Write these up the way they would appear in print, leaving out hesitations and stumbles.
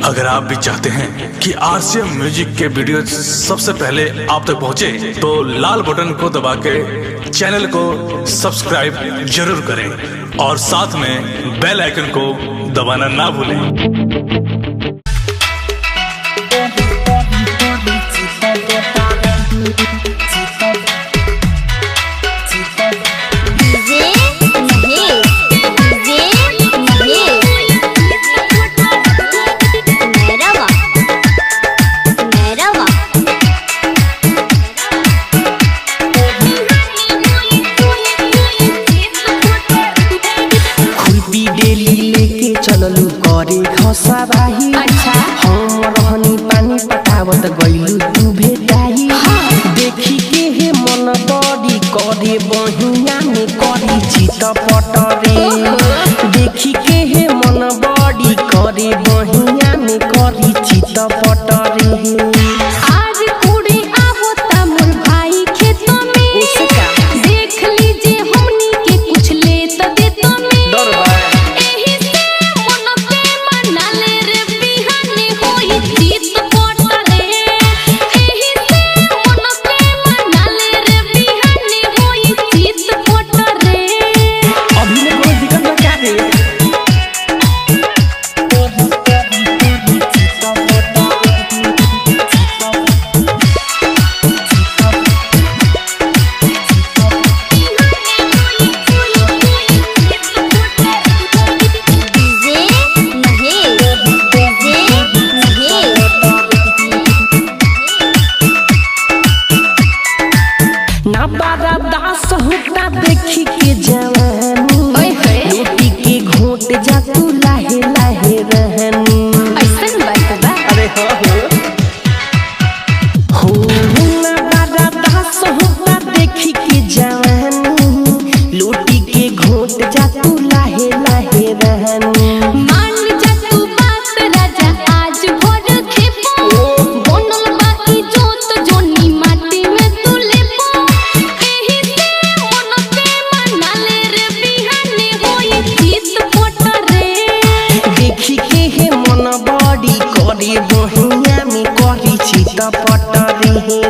अगर आप भी चाहते हैं कि आरसीएम म्यूजिक के वीडियो सबसे पहले आप तक पहुंचे, तो लाल बटन को दबा के चैनल को सब्सक्राइब जरूर करें और साथ में बेल आइकन को दबाना ना भूलें। चललू करे घसराही। अच्छा। हम रहनी पानी पटावत गइलू तू भेटाई। देखी के हे मन बड़ी करे बहिया में करी चित पटरे। देखी के हे मन बड़ी करे बहिया में करी चित पटरे। आज कुड़ी आवता मोर भाई खेत में, देख लीजिए हमनी के कुछ ले त देत में। डर बा दास होता देखी के जवानी। रोटी के घोट जा तू लाहे लाहे रहनी। ऐसन बात बा। अरे हो ना बारा दास होता देखी के जवानी। रोटी के घोट जा तू लाहे लाहे रहनी। मान जा तू बात राजा आज भर खेपो। बनल बाकी जोत जोनी माटी में तू लेपो। करे बहिया में करी चित पटरे।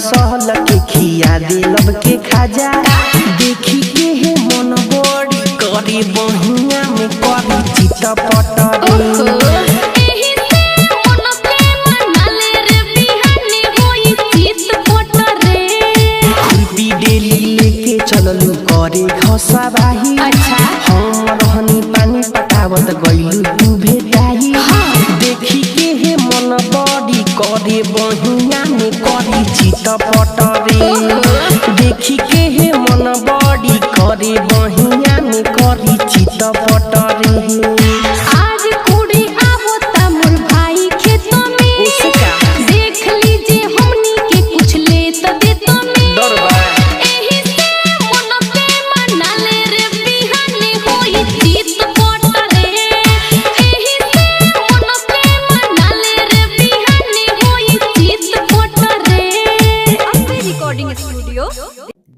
सहल के खिया दे लब के खाजा। देखी के हे मन बड़ी करे बहिया में करी चित पटरे। खुरपी डेली लेके चललू करे घसराही। अच्छा। हम रहनी पानी पटावत गइलू तू भेटाई। देखी के हे मन बड़ी करे बहिया में करी चित पटरे। देखी के हे मन बड़ी करे बहिया में करी चित पटरे। आज कुड़ी आवता मोर भाई खेत में, देख लीजिए हमनी के कुछ ले त देत में। डर बा एही से मन पे मनाले रे बिहाने होई चित पटरे। एही से मन पे मनाले रे बिहाने होई चित पटरे। अपने रिकॉर्डिंग स्टूडियो।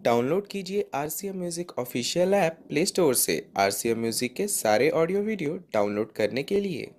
डाउनलोड कीजिए RCM music official app play store से। आरसीएम म्यूजिक के सारे ऑडियो वीडियो डाउनलोड करने के लिए